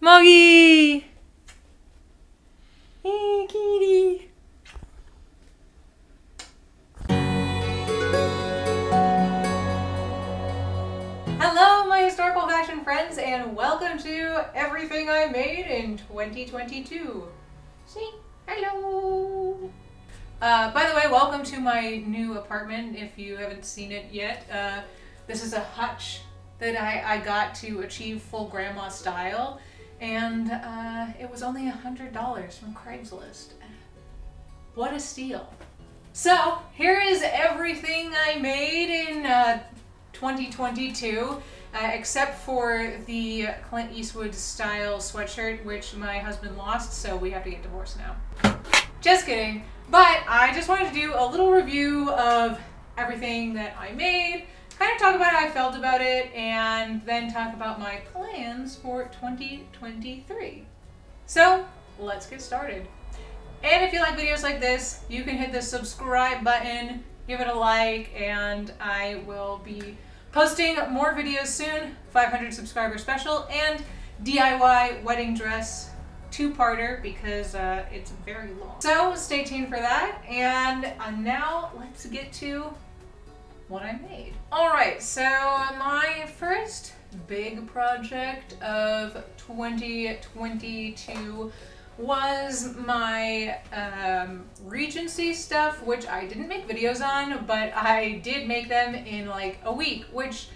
Moggy! Hey, kitty! Hello, my historical fashion friends, and welcome to everything I made in 2022. Say hello! By the way, welcome to my new apartment if you haven't seen it yet. This is a hutch that I got to achieve full grandma style, and it was only $100 from Craigslist. What a steal. So here is everything I made in 2022, except for the Clint Eastwood style sweatshirt, which my husband lost, so we have to get divorced now. Just kidding. But I just wanted to do a little review of everything that I made, kind of talk about how I felt about it, and then talk about my plans for 2023. So let's get started. And if you like videos like this, you can hit the subscribe button, give it a like, and I will be posting more videos soon. 500 subscriber special and DIY wedding dress two-parter because it's very long. So stay tuned for that, and now let's get to what I made. Alright, so my first big project of 2022 was my Regency stuff, which I didn't make videos on, but I did make them in like a week, which,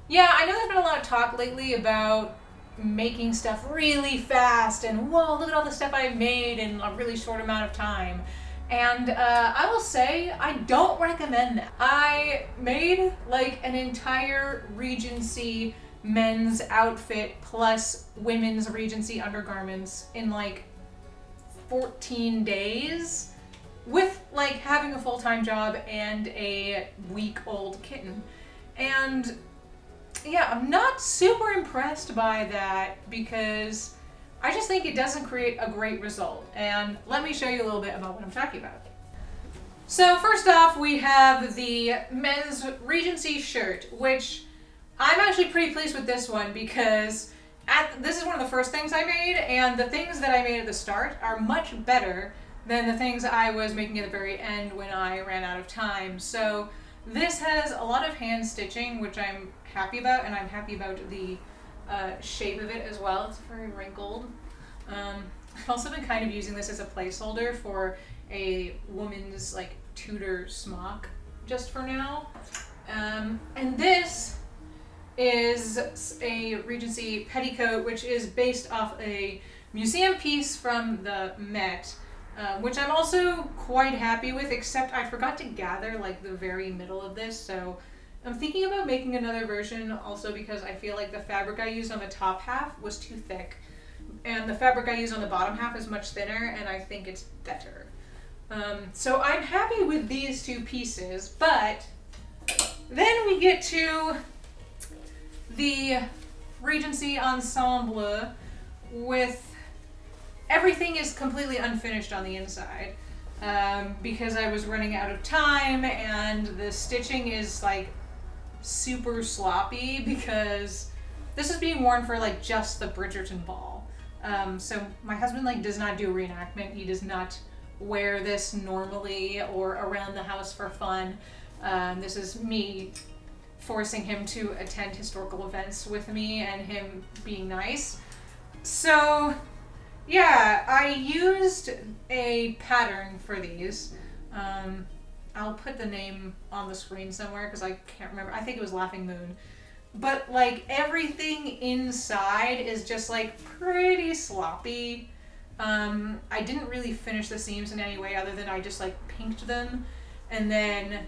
yeah, I know there's been a lot of talk lately about making stuff really fast and whoa, look at all the stuff I made in a really short amount of time. And I will say, I don't recommend that. I made like an entire Regency men's outfit plus women's Regency undergarments in like 14 days with like having a full-time job and a week-old kitten. And yeah, I'm not super impressed by that because I just think it doesn't create a great result. And let me show you a little bit about what I'm talking about. So first off, we have the men's Regency shirt, which I'm actually pretty pleased with this one because this is one of the first things I made, and the things that I made at the start are much better than the things I was making at the very end when I ran out of time. So this has a lot of hand stitching, which I'm happy about, and I'm happy about the shape of it as well. It's very wrinkled. I've also been kind of using this as a placeholder for a woman's like Tudor smock just for now. And this is a Regency petticoat, which is based off a museum piece from the Met, which I'm also quite happy with, except I forgot to gather like the very middle of this, so I'm thinking about making another version also because I feel like the fabric I used on the top half was too thick, and the fabric I used on the bottom half is much thinner, and I think it's better. So I'm happy with these two pieces, but then we get to the Regency ensemble with everything is completely unfinished on the inside because I was running out of time, and the stitching is like super sloppy because this is being worn for like just the Bridgerton ball. So my husband like does not do reenactment. He does not wear this normally or around the house for fun. This is me forcing him to attend historical events with me and him being nice. So yeah, I used a pattern for these. I'll put the name on the screen somewhere because I can't remember. I think it was Laughing Moon. But like everything inside is just like pretty sloppy. I didn't really finish the seams in any way other than I just like pinked them and then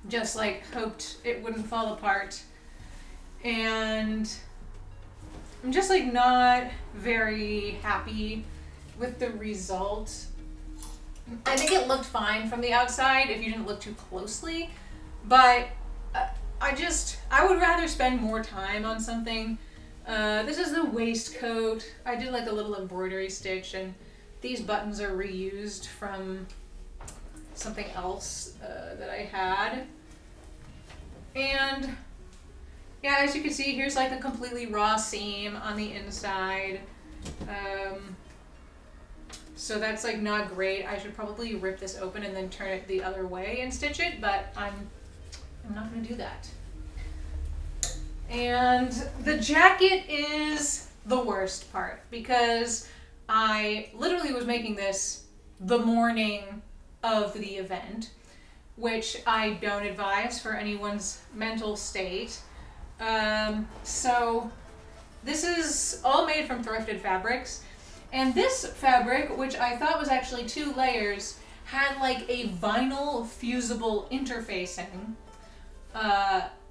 just like hoped it wouldn't fall apart. And I'm just like not very happy with the result. I think it looked fine from the outside if you didn't look too closely, but I would rather spend more time on something. This is the waistcoat. I did like a little embroidery stitch, and these buttons are reused from something else that I had. And yeah, as you can see, here's like a completely raw seam on the inside. So that's like not great. I should probably rip this open and then turn it the other way and stitch it, but I'm not gonna do that. And the jacket is the worst part because I literally was making this the morning of the event, which I don't advise for anyone's mental state. So this is all made from thrifted fabrics. And this fabric, which I thought was actually 2 layers, had like a vinyl fusible interfacing,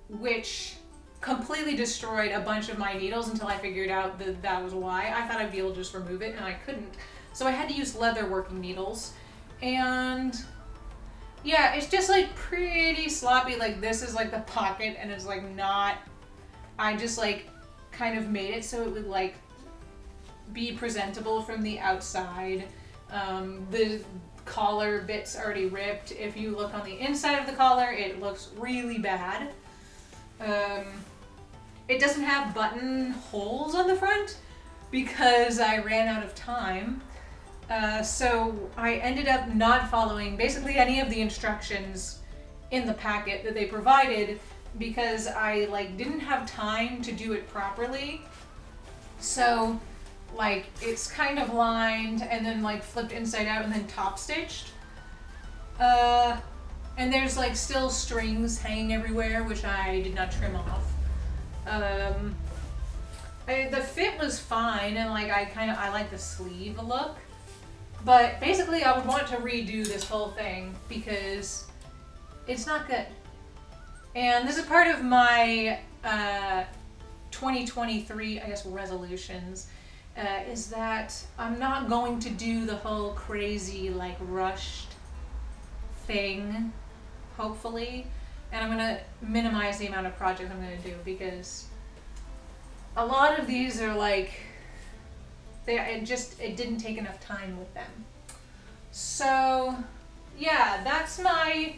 which completely destroyed a bunch of my needles until I figured out that that was why. I thought I'd be able to just remove it, and I couldn't. So I had to use leather working needles. And yeah, it's just like pretty sloppy. Like this is like the pocket, and it's like not, I just like kind of made it so it would like be presentable from the outside. The collar bit's already ripped. If you look on the inside of the collar, it looks really bad. It doesn't have button holes on the front because I ran out of time. So I ended up not following basically any of the instructions in the packet that they provided because I like didn't have time to do it properly. So like it's kind of lined and then like flipped inside out and then top stitched. And there's like still strings hanging everywhere, which I did not trim off. The fit was fine, and like I like the sleeve look, but basically I would want to redo this whole thing because it's not good. And this is part of my 2023, I guess, resolutions, is that I'm not going to do the whole crazy like rushed thing, hopefully. And I'm going to minimize the amount of projects I'm going to do because a lot of these are like, it didn't take enough time with them. So yeah, that's my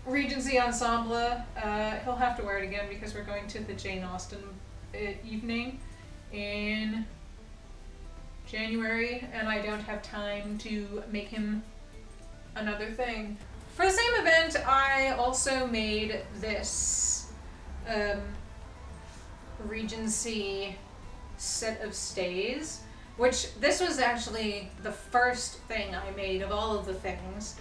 Regency ensemble. He'll have to wear it again because we're going to the Jane Austen evening in January, and I don't have time to make him another thing. For the same event, I also made this Regency set of stays, which this was actually the first thing I made of all of the things.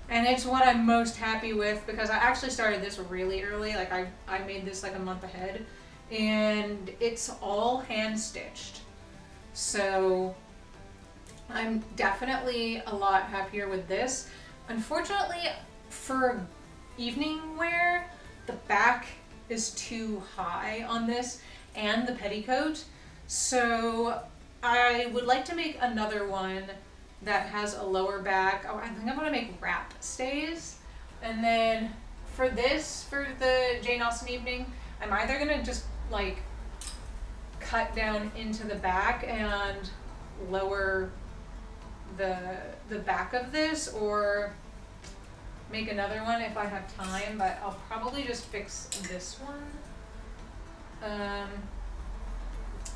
And it's what I'm most happy with because I actually started this really early. Like I made this like a month ahead, and it's all hand stitched. So I'm definitely a lot happier with this. Unfortunately, for evening wear, the back is too high on this and the petticoat. So I would like to make another one that has a lower back. Oh, I think I'm gonna make wrap stays. And then for this, for the Jane Austen evening, I'm either gonna just like cut down into the back and lower the back of this, or make another one if I have time, but I'll probably just fix this one.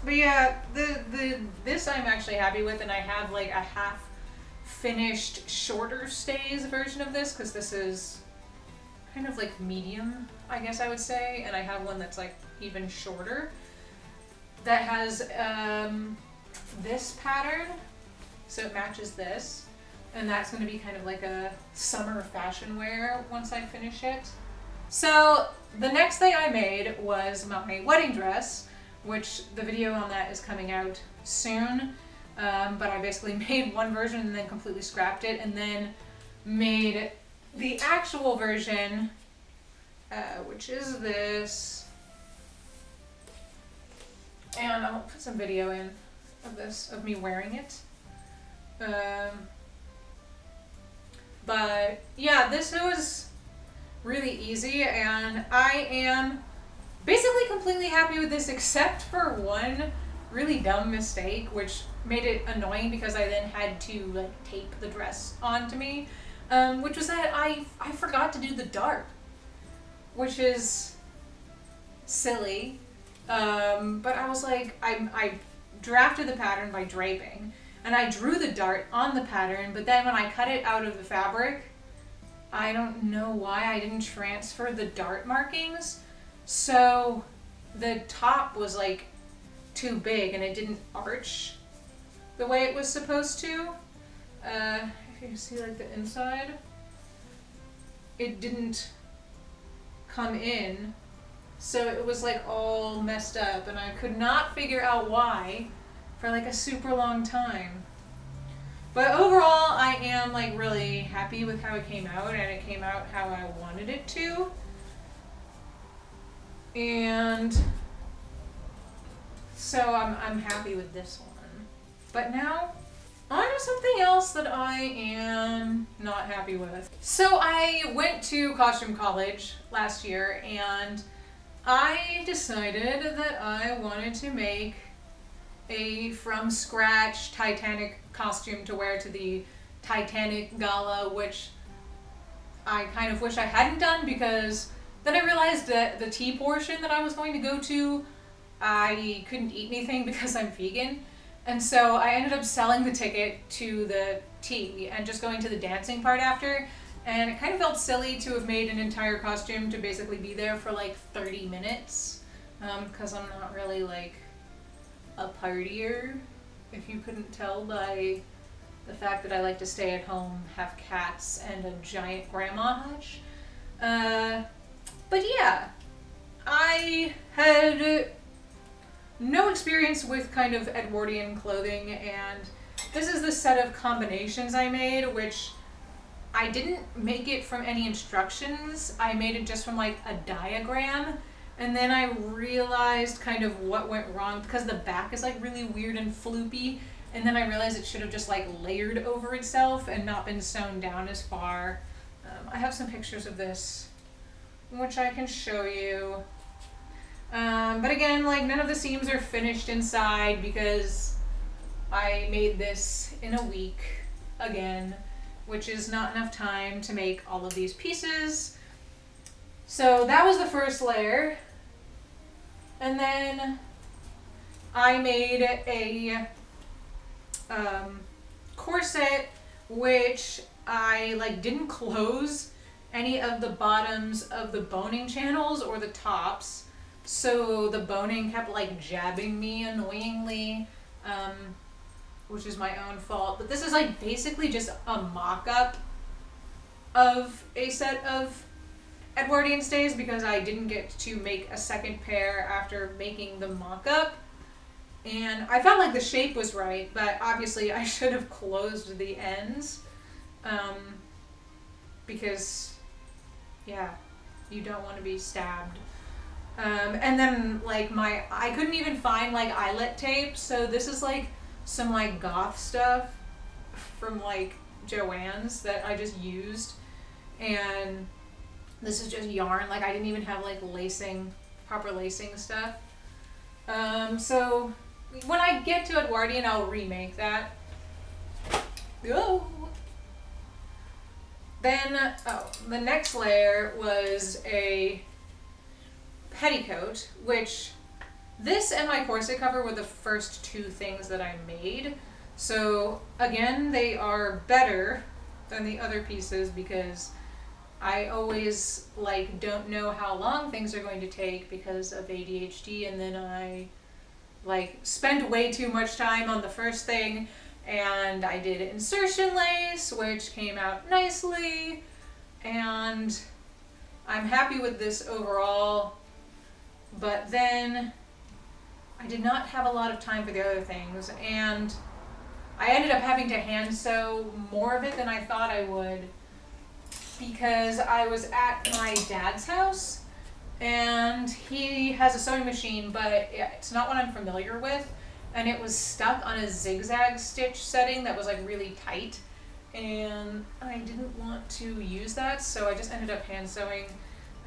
But yeah, this I'm actually happy with, and I have like a half finished shorter stays version of this because this is kind of like medium, I guess I would say, and I have one that's like even shorter that has this pattern, so it matches this, and that's going to be kind of like a summer fashion wear once I finish it. So the next thing I made was my wedding dress, which the video on that is coming out soon, but I basically made one version and then completely scrapped it, and then made the actual version, which is this, and I'll put some video in of this, of me wearing it. But yeah, this was really easy, and I am basically completely happy with this except for one really dumb mistake, which made it annoying because I then had to like tape the dress onto me, which was that I forgot to do the dart, which is silly. But I was like, I drafted the pattern by draping, and I drew the dart on the pattern, but then when I cut it out of the fabric, I don't know why I didn't transfer the dart markings, so the top was like too big and it didn't arch the way it was supposed to. If you see like the inside, it didn't come in, so it was like all messed up, and I could not figure out why for like a super long time. But overall, I am like really happy with how it came out, and it came out how I wanted it to. And so I'm happy with this one. But now, on to something else that I am not happy with. So I went to costume college last year, and I decided that I wanted to make a from scratch Titanic costume to wear to the Titanic gala, which I kind of wish I hadn't done, because then I realized that the tea portion that I was going to go to, I couldn't eat anything because I'm vegan. And so I ended up selling the ticket to the tea and just going to the dancing part after. And it kind of felt silly to have made an entire costume to basically be there for like 30 minutes. Because I'm not really like a partier, if you couldn't tell by the fact that I like to stay at home, have cats, and a giant grandma hutch. But yeah, I had no experience with kind of Edwardian clothing, and this is the set of combinations I made, which I didn't make it from any instructions. I made it just from like a diagram, and then I realized kind of what went wrong because the back is like really weird and floopy, and then I realized it should have just like layered over itself and not been sewn down as far. I have some pictures of this which I can show you. But again, like none of the seams are finished inside because I made this in a week again, which is not enough time to make all of these pieces. So that was the first layer. And then I made a corset, which I like didn't close any of the bottoms of the boning channels or the tops. So the boning kept like jabbing me annoyingly, which is my own fault. But this is like basically just a mock-up of a set of Edwardian stays because I didn't get to make a second pair after making the mock-up. And I felt like the shape was right, but obviously I should have closed the ends, because, yeah, you don't want to be stabbed. And then, like, I couldn't even find, like, eyelet tape, so this is, like, some, like, goth stuff from, like, Joann's that I just used. And this is just yarn. Like, I didn't even have, like, proper lacing stuff. So when I get to Edwardian, I'll remake that. Oh. Then, the next layer was a petticoat, which this and my corset cover were the first two things that I made. So again, they are better than the other pieces because I always like don't know how long things are going to take because of ADHD, and then I like spend way too much time on the first thing. And I did insertion lace, which came out nicely, and I'm happy with this overall. But then I did not have a lot of time for the other things, and I ended up having to hand sew more of it than I thought I would because I was at my dad's house, and he has a sewing machine, but it's not one I'm familiar with. And it was stuck on a zigzag stitch setting that was like really tight, and I didn't want to use that, so I just ended up hand sewing.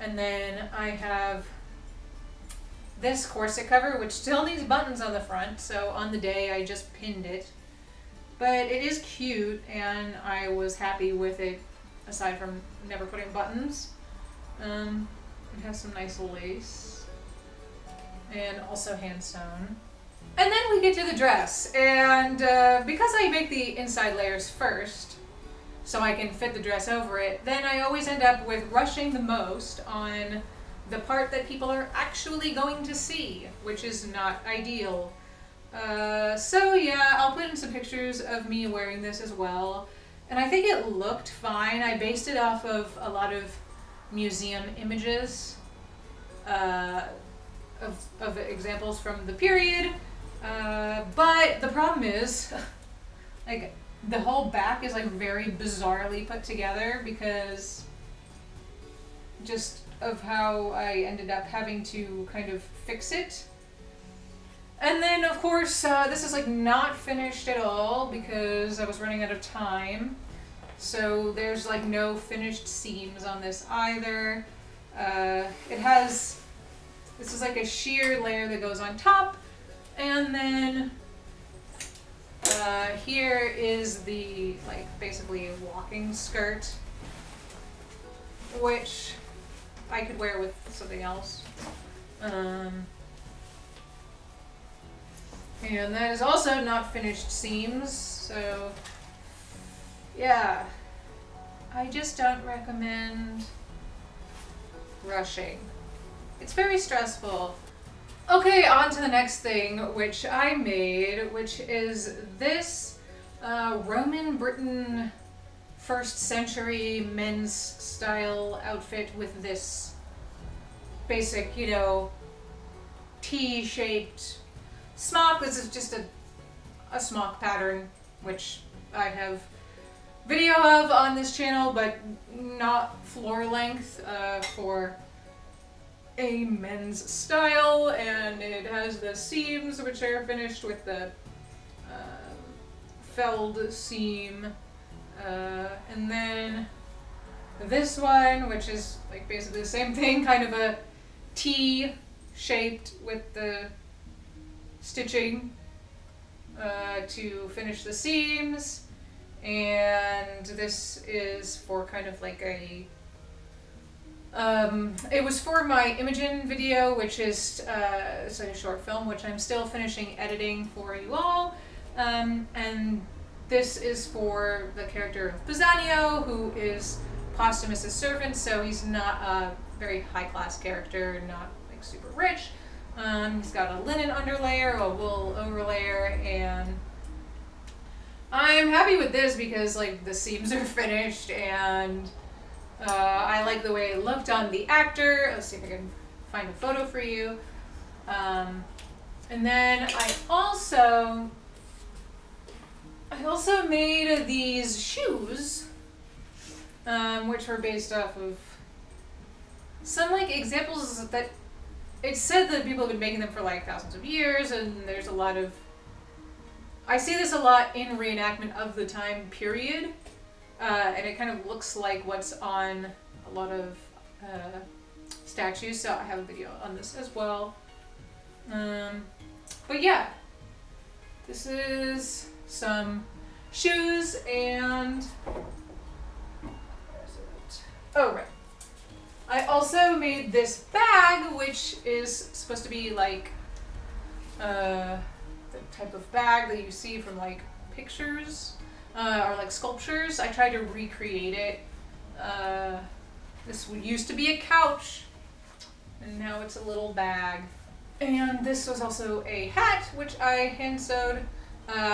And then I have this corset cover, which still needs buttons on the front, so on the day I just pinned it. But it is cute, and I was happy with it, aside from never putting buttons. It has some nice lace. and also hand sewn. And then we get to the dress, and because I make the inside layers first, so I can fit the dress over it, then I always end up with rushing the most on the part that people are actually going to see, which is not ideal. So yeah, I'll put in some pictures of me wearing this as well. And I think it looked fine. I based it off of a lot of museum images of examples from the period. But the problem is, like, the whole back is like very bizarrely put together because just of how I ended up having to kind of fix it. And then, of course, this is like not finished at all because I was running out of time. So there's like no finished seams on this either. This is like a sheer layer that goes on top. And then here is the, like, basically walking skirt, which I could wear with something else. And that is also not finished seams, so yeah, I just don't recommend rushing. It's very stressful. Okay, on to the next thing, which I made, which is this Roman Britain 1st century men's style outfit with this basic, you know, T-shaped smock. This is just a smock pattern, which I have video of on this channel, but not floor length for a men's style, and it has the seams which are finished with the felled seam, and then this one, which is like basically the same thing, kind of a T shaped with the stitching to finish the seams, and this is for kind of like a it was for my Imogen video, which is it's like a short film, which I'm still finishing editing for you all, and this is for the character of Pisanio, who is Posthumus's servant, so he's not a very high-class character, not like super rich. He's got a linen underlayer, a wool overlayer, and I'm happy with this because like the seams are finished, and I like the way it looked on the actor. Let's see if I can find a photo for you. And then I also made these shoes, which were based off of some like examples that it said that people have been making them for like thousands of years, and there's a lot of, I see this a lot in reenactment of the time period, and it kind of looks like what's on a lot of statues, so I have a video on this as well. But yeah, this is some shoes, and oh right, I also made this bag, which is supposed to be like the type of bag that you see from like pictures or like sculptures. I tried to recreate it. This used to be a couch, and now it's a little bag. And this was also a hat, which I hand sewed,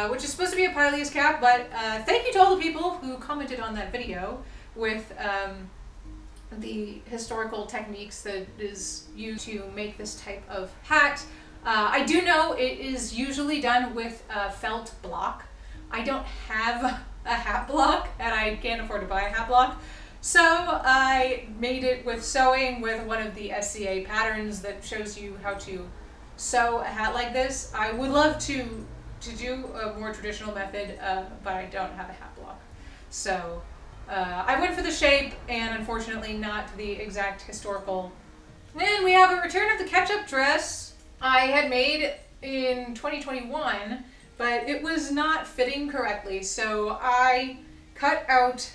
which is supposed to be a Pyleas cap, but thank you to all the people who commented on that video with the historical techniques that is used to make this type of hat. I do know it is usually done with felt block. I don't have a hat block, and I can't afford to buy a hat block, so I made it with sewing with one of the SCA patterns that shows you how to sew a hat like this. I would love to do a more traditional method, but I don't have a hat block. So I went for the shape, and unfortunately not the exact historical. Then we have a return of the ketchup dress I had made in 2021, but it was not fitting correctly, so I cut out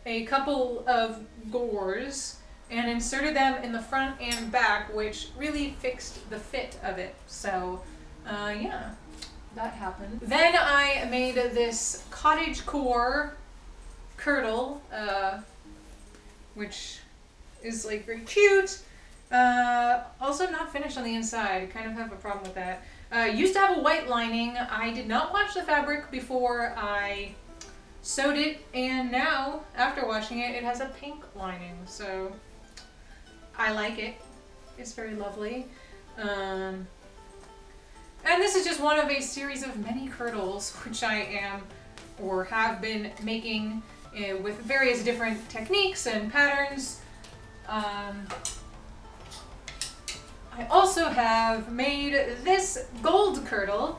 a couple of gores and inserted them in the front and back, which really fixed the fit of it. So yeah, that happened. Then I made this cottage core kirtle, which is like very cute. Also not finished on the inside. Kind of have a problem with that. Used to have a white lining. I did not wash the fabric before I sewed it, and now after washing it, it has a pink lining. So I like it. It's very lovely. And this is just one of a series of many kirtles, which I am or have been making with various different techniques and patterns. I also have made this gold kirtle,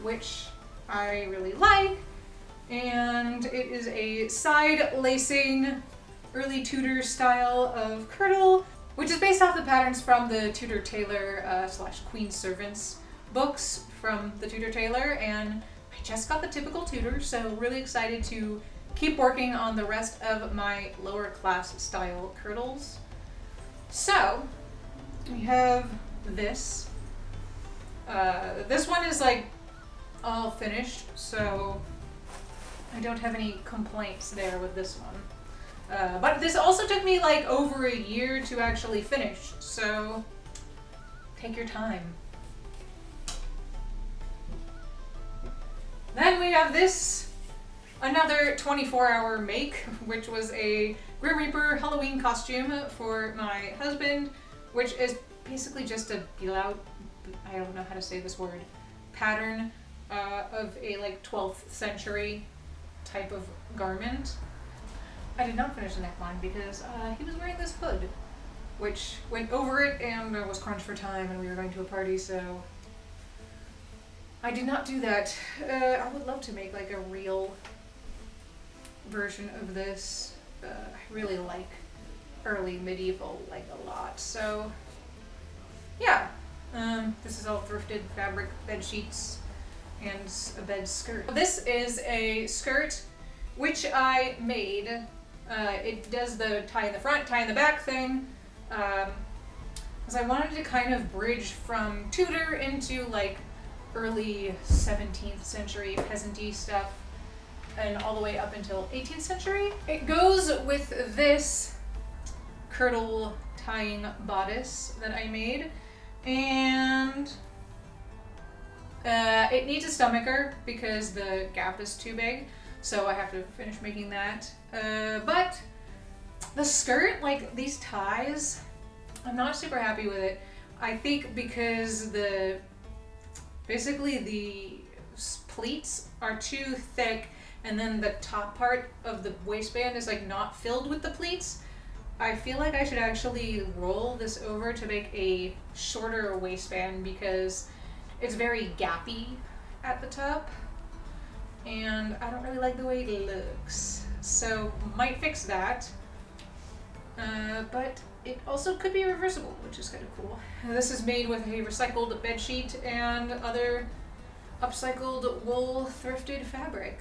which I really like, and it is a side lacing early Tudor style of kirtle, which is based off the patterns from the Tudor Tailor / Queen Servants books from the Tudor Tailor, and I just got the typical Tudor, so really excited to keep working on the rest of my lower class style kirtles. So we have this. This one is like all finished, so I don't have any complaints there with this one. But this also took me like over a year to actually finish, so take your time. Then we have this, another 24-hour make, which was a Grim Reaper Halloween costume for my husband, which is basically just a blouse, I don't know how to say this word, pattern of a like 12th century type of garment. I did not finish the neckline because he was wearing this hood, which went over it and was crunched for time, and we were going to a party, so I did not do that. I would love to make like a real version of this. I really like early medieval like a lot, so yeah. This is all thrifted fabric bed sheets and a bed skirt. This is a skirt which I made. It does the tie in the front, tie in the back thing, because I wanted to kind of bridge from Tudor into like early 17th century peasant-y stuff and all the way up until 18th century. It goes with this kirtle tying bodice that I made, and it needs a stomacher because the gap is too big, so I have to finish making that. But the skirt, like these ties, I'm not super happy with it. I think because basically the pleats are too thick, and then the top part of the waistband is like not filled with the pleats. I feel like I should actually roll this over to make a shorter waistband because it's very gappy at the top, and I don't really like the way it looks. So might fix that, but it also could be reversible, which is kind of cool. This is made with a recycled bed sheet and other upcycled wool thrifted fabric.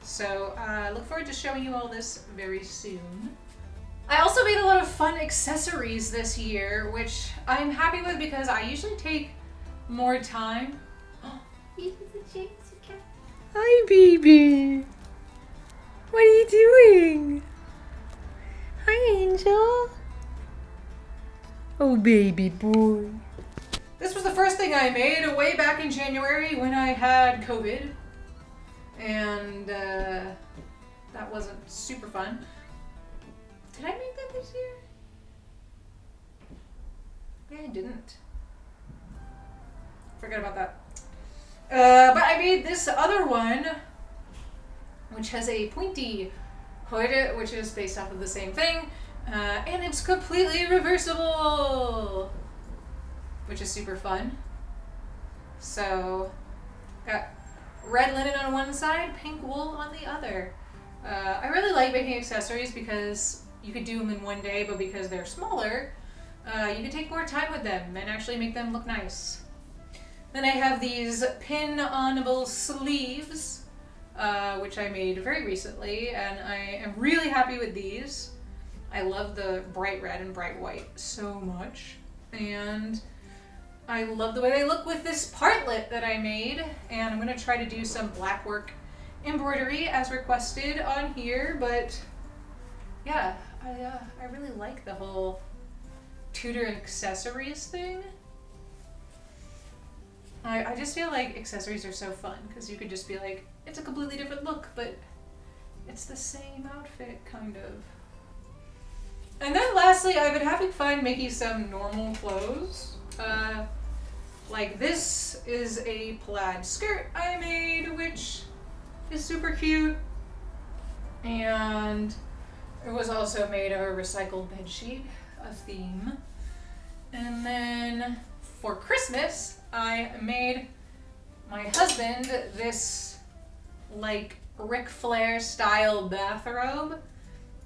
So look forward to showing you all this very soon. I also made a lot of fun accessories this year, which I'm happy with because I usually take more time. Hi, baby. What are you doing? Hi, Angel. Oh, baby boy. This was the first thing I made way back in January when I had COVID, and that wasn't super fun. Did I make that this year? Yeah, I didn't. Forget about that. But I made this other one, which has a pointy hood, which is based off of the same thing, and it's completely reversible, which is super fun. So, got red linen on one side, pink wool on the other. I really like making accessories because you could do them in one day, but because they're smaller, you can take more time with them and actually make them look nice. Then I have these pin-onable sleeves, which I made very recently, and I am really happy with these. I love the bright red and bright white so much. And I love the way they look with this partlet that I made. And I'm gonna try to do some black work embroidery as requested on here, but yeah, I really like the whole Tudor accessories thing. I just feel like accessories are so fun because you could just be like, it's a completely different look, but it's the same outfit, kind of. And then lastly, I've been having fun making some normal clothes. Like this is a plaid skirt I made, which is super cute. And it was also made of a recycled bedsheet, a theme. And then for Christmas, I made my husband this like Ric Flair style bathrobe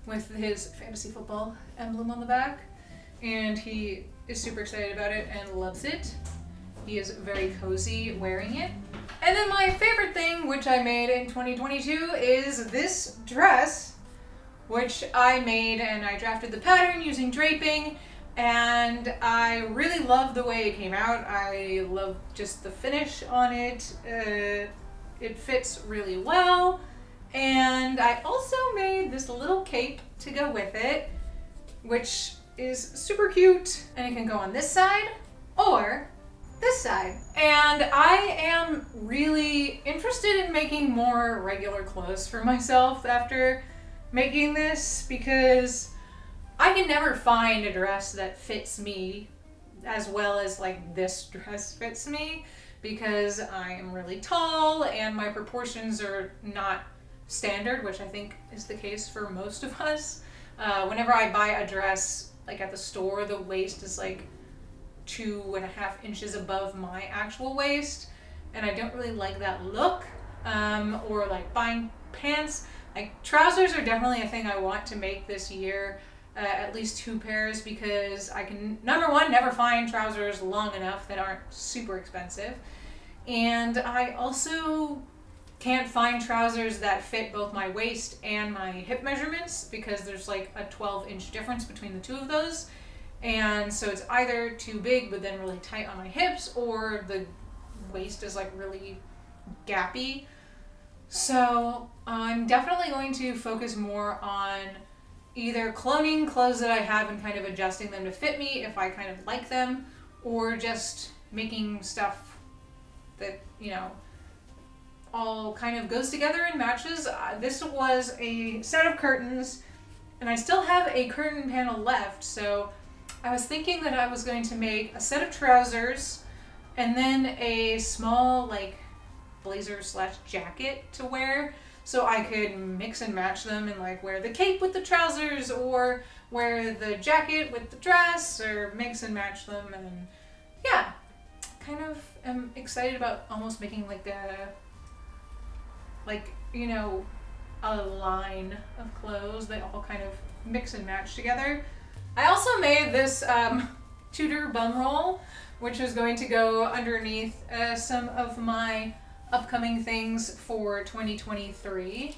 with his fantasy football emblem on the back. And he is super excited about it and loves it. He is very cozy wearing it. And then my favorite thing, which I made in 2022, is this dress, which I made and I drafted the pattern using draping, and I really love the way it came out. I love just the finish on it. It fits really well. And I also made this little cape to go with it, which is super cute, and it can go on this side or this side. And I am really interested in making more regular clothes for myself after making this, because I can never find a dress that fits me as well as like this dress fits me, because I am really tall and my proportions are not standard, which I think is the case for most of us. Whenever I buy a dress like at the store, the waist is like 2.5 inches above my actual waist, and I don't really like that look. Or like buying pants. Like trousers are definitely a thing I want to make this year, at least 2 pairs, because I can, number one, never find trousers long enough that aren't super expensive. And I also can't find trousers that fit both my waist and my hip measurements, because there's like a 12-inch difference between the two of those. And so it's either too big but then really tight on my hips, or the waist is like really gappy. So I'm definitely going to focus more on either cloning clothes that I have and kind of adjusting them to fit me if I kind of like them, or just making stuff that, you know, all kind of goes together and matches. This was a set of curtains, and I still have a curtain panel left, so I was thinking that I was going to make a set of trousers and then a small like blazer slash jacket to wear, so I could mix and match them and like wear the cape with the trousers or wear the jacket with the dress, or mix and match them. And yeah, kind of am excited about almost making like you know, a line of clothes that all kind of mix and match together. I also made this Tudor bum roll, which is going to go underneath some of my upcoming things for 2023,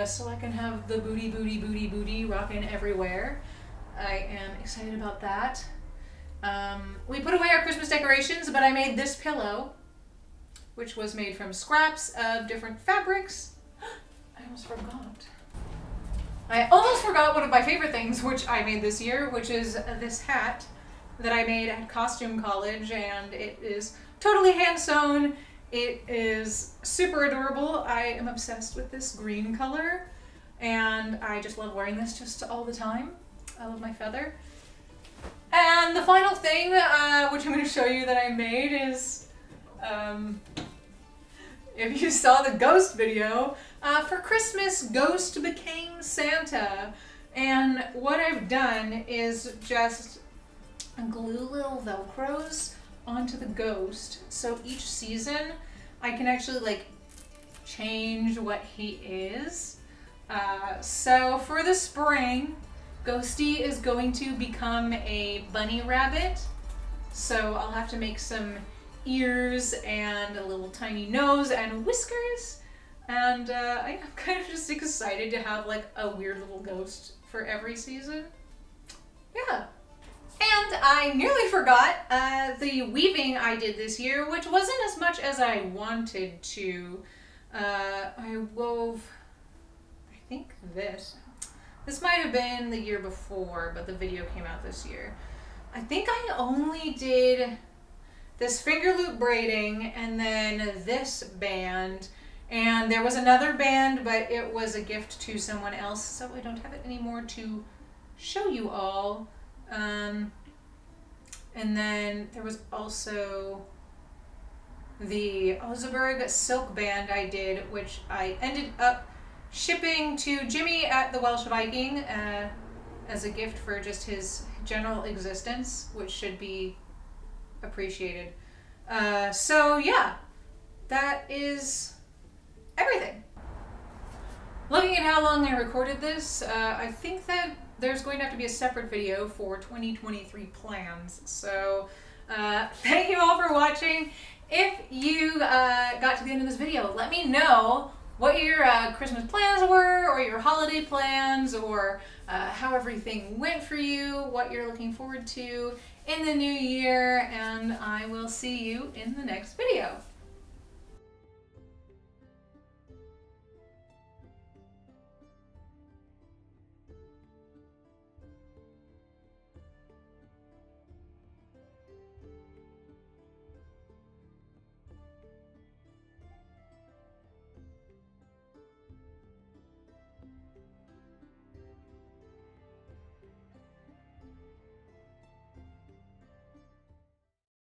so I can have the booty rocking everywhere. I am excited about that. We put away our Christmas decorations, but I made this pillow, which was made from scraps of different fabrics. I almost forgot. I almost forgot one of my favorite things, which I made this year, which is this hat that I made at costume college, and it is totally hand sewn. It is super adorable. I am obsessed with this green color, and I just love wearing this just all the time. I love my feather. And the final thing, which I'm going to show you that I made is, if you saw the ghost video, for Christmas, Ghost became Santa. And what I've done is just glue little Velcros onto the ghost, so each season I can actually like change what he is. So for the spring, Ghosty is going to become a bunny rabbit, so I'll have to make some ears and a little tiny nose and whiskers, and I'm kind of just excited to have like a weird little ghost for every season. Yeah. And I nearly forgot the weaving I did this year, which wasn't as much as I wanted to. I wove, I think this. This might have been the year before, but the video came out this year. I think I only did this finger loop braiding and then this band. And there was another band, but it was a gift to someone else, so I don't have it anymore to show you all. And then there was also the Oseberg silk band I did, which I ended up shipping to Jimmy at the Welsh Viking as a gift for just his general existence, which should be appreciated. So yeah, that is everything. Looking at how long I recorded this, I think that there's going to have to be a separate video for 2023 plans. So thank you all for watching. If you got to the end of this video, let me know what your Christmas plans were, or your holiday plans, or how everything went for you, what you're looking forward to in the new year, and I will see you in the next video.